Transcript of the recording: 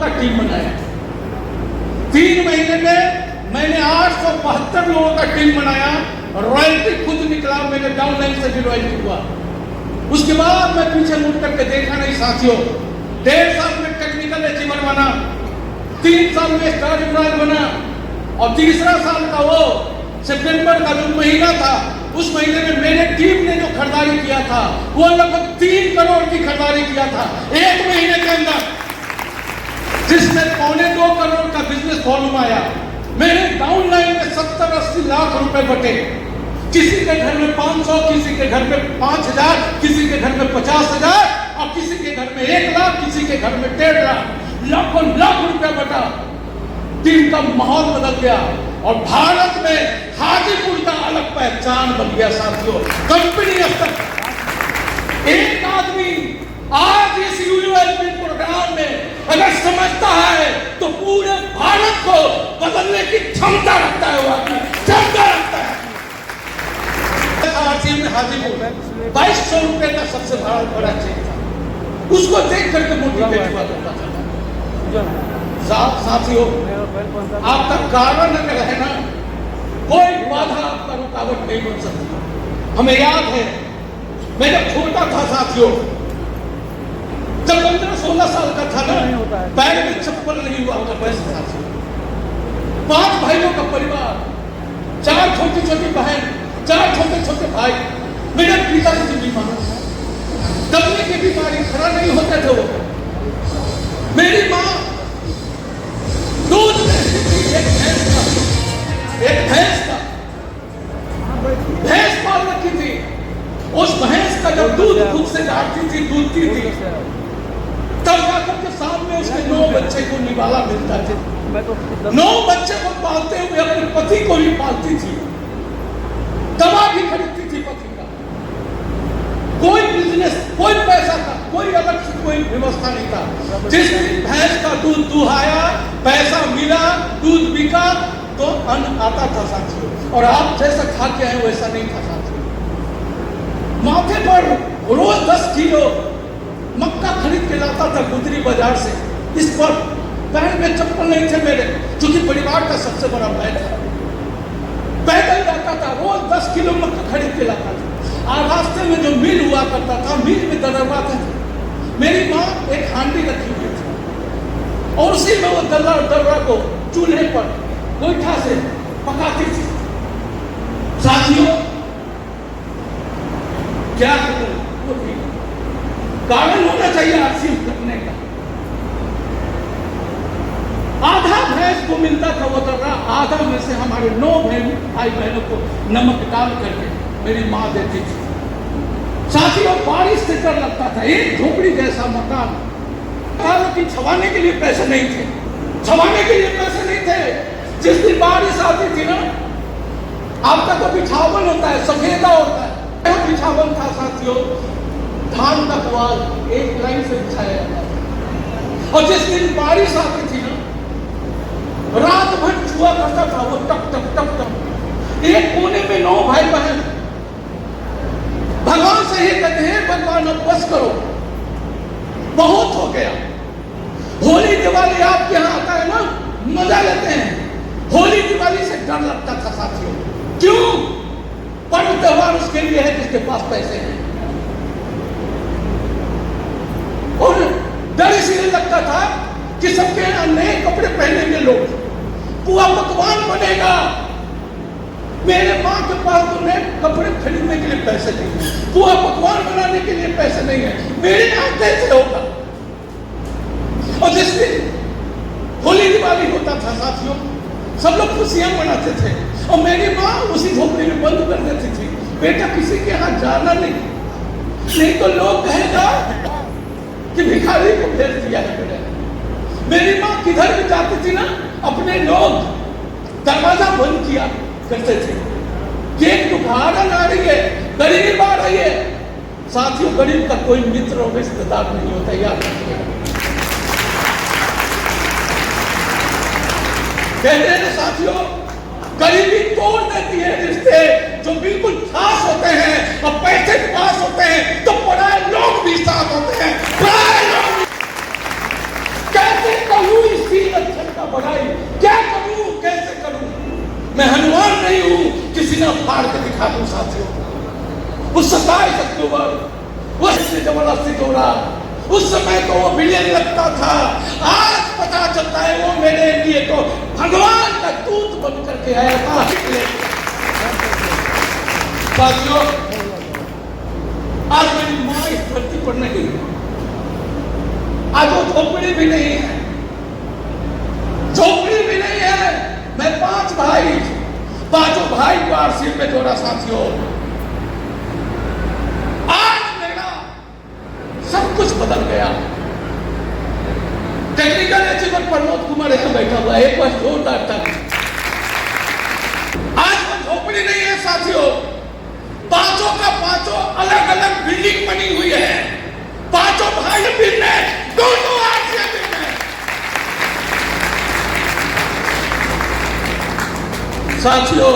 का टीम बनाया। 3 महीने में मैंने 872 लोगों का टीम बनाया। रॉयल्टी खुद निकला, मेरे डाउनलाइन से भी रॉयल्टी हुआ। उसके बाद मैं पीछे मुड़ करके देखा नहीं साथियों। 1.5 साल में टेक्निकल अचीवर बना, 3 साल में स्टार इम्प्लॉयर बना, और तीसरा साल का वो सितंबर का जो महीना था, उस महीने में मेरे टीम ने जो खरीदारी किया था वो लगभग 3 करोड़ की खरीदारी किया था 1 महीने के अंदर, जिसमें 2.25 करोड़ का बिजनेस वॉल्यूम आया। मेरे डाउनलाइन में 70-80 लाख रुपए बटे। किसी के घर में 500, किसी के घर में 5000, किसी के घर में 50,000, और किसी के घर में 1 लाख, किसी के घर में 1.5 लाख, लाखों लाख रुपया बटा। टीम का माहौल बदल गया और भारत में हाजीपुर का अलग पहचान बन गया साथियों। कंपनी स्तर एक आदमी आज इस यूनिवर्सिटी प्रोग्राम में अगर समझता है तो पूरे भारत को बदलने की क्षमता रखता है, वो आदमी क्षमता रखता है। हाजीपुर 2200 रुपए का सबसे बड़ा चेक था, उसको देख करके मोटिवेट हुआ करता था। साथियों, आपका कारण अगर है ना, कोई बाधा आपका रुकावट नहीं बन सकती। हमें याद है मैं जब छोटा था साथियों, जब 15-16 साल का था ना, पैर में चप्पल नहीं हुआ करता था साथियों। 5 भाइयों का परिवार, 4 छोटी-छोटी बहन, 4 छोटे-छोटे भाई। मेरे पिताजी की बीमारी, दबने की बीमारी, खड़ा नहीं होते थे वो। मेरी माँ दूध एक भैंस पाल रखी थी। उस भैंस का जब दूध खुद से गाड़ती थी, दूधती थी, तब जाकर के सामने उसके 9 बच्चे को निवाला मिलता था। 9 बच्चे को पालते हुए अपने पति को भी पालती थी, दवा भी खरीदती थी पति का। कोई बिजनेस, कोई पैसा का, कोई अलग से कोई व्यवस्था नहीं था। जिस दिन भैंस का दूध दुहाया, पैसा मिला, दूध बिका, तो अन्न आता था साथियों। और आप जैसा खा के आए वैसा नहीं था साथियों। माथे पर रोज 10 किलो मक्का खरीद के लाता था गुदरी बाजार से। इस पर पैर में चप्पल नहीं थे मेरे, क्योंकि परिवार का सबसे बड़ा बैग था। पैदल जाता था, रोज 10 किलो मक्का खरीद के लाता था। और रास्ते में जो मिल हुआ करता था, मिल में दरवाते थे। मेरी माँ एक हांडी रखी हुई थी और उसी में वो दर्रा को चूल्हे पर गोईठा से पकाती थी। साथियों, क्या कारण होना चाहिए आरसीएम करने का। आधा भैंस को मिलता था वो दर्रा, आधा में से हमारे 9 भाई बहनों को नमक डाल करके मेरी माँ देती थी। साथियों, बारिश से डर लगता था। एक झोपड़ी जैसा मकान था, लेकिन छवाने के लिए पैसे नहीं थे। छवाने के लिए पैसे नहीं थे। जिस दिन बारिश आती थी ना, आपका तो बिछावन होता है, सफेदा होता है, बिछावन था साथियों। धान का पुआल एक लाइन से बिछाया जाता था। और जिस दिन बारिश आती थी ना, रात भर छुआ करता था वो, टप टप टप टप। एक कोने में 9 भाई बहन भगवान से ही कहते हैं, भगवान अब बस करो, बहुत हो गया। होली दिवाली आपके यहाँ आता है ना, मजा लेते हैं। होली दिवाली से डर लगता था साथियों। क्यों? पर्व त्योहार उसके लिए है जिसके पास पैसे हैं। और डर इसलिए लगता था कि सबके यहाँ नए कपड़े पहनेंगे लोग, पूरा पकवान बनेगा। मेरे माँ के पास तो नए कपड़े खरीदने के लिए पैसे नहीं है, पूरा पकवान बनाने के लिए पैसे नहीं है। मेरे यहाँ कैसे होगा? और जिस दिन होली दिवाली होता था साथियों, सब लोग खुशियां मनाते थे और मेरी माँ उसी झोपड़ी में बंद कर देती थी। बेटा किसी के यहाँ जाना नहीं तो लोग कहेगा कि भिखारी को भेज दिया है बेटा। मेरी माँ किधर भी जाती थी ना, अपने लोग दरवाजा बंद किया करते थे कि एक दुकान आ रही है, गरीब आ रही है। साथियों, गरीब का कोई मित्र और रिश्तेदार नहीं होता, याद रखिएगा। कहते हैं साथियों, गरीबी तोड़ देती है रिश्ते जो बिल्कुल खास होते हैं और पैसे पास होते हैं तो पराए लोग भी साथ होते हैं। पराए लोग कैसे कहूं जबरदस्ती तोड़ा। उस समय तो वो विलेन लगता था, आज पता चलता है वो मेरे लिए तो भगवान का दूत बन करके आया था। साथियों, आज मेरी माँ इस धरती पर नहीं है, आज वो झोपड़ी भी नहीं है, झोपड़ी भी नहीं है। मैं 5 भाई, पांचों भाई को आरसीएम में जोड़ा। साथियों, आज मेरा सब कुछ बदल गया। टेक्निकल अचीवर प्रमोद कुमार यहां बैठा हुआ है, एक बार जोरदार ताली। आज वो झोपड़ी नहीं है साथियों, पांचों का पांचों अलग अलग बिल्डिंग बनी हुई है। पांचों भाई बिजनेस, दोनों आरसीएम में। साथियों,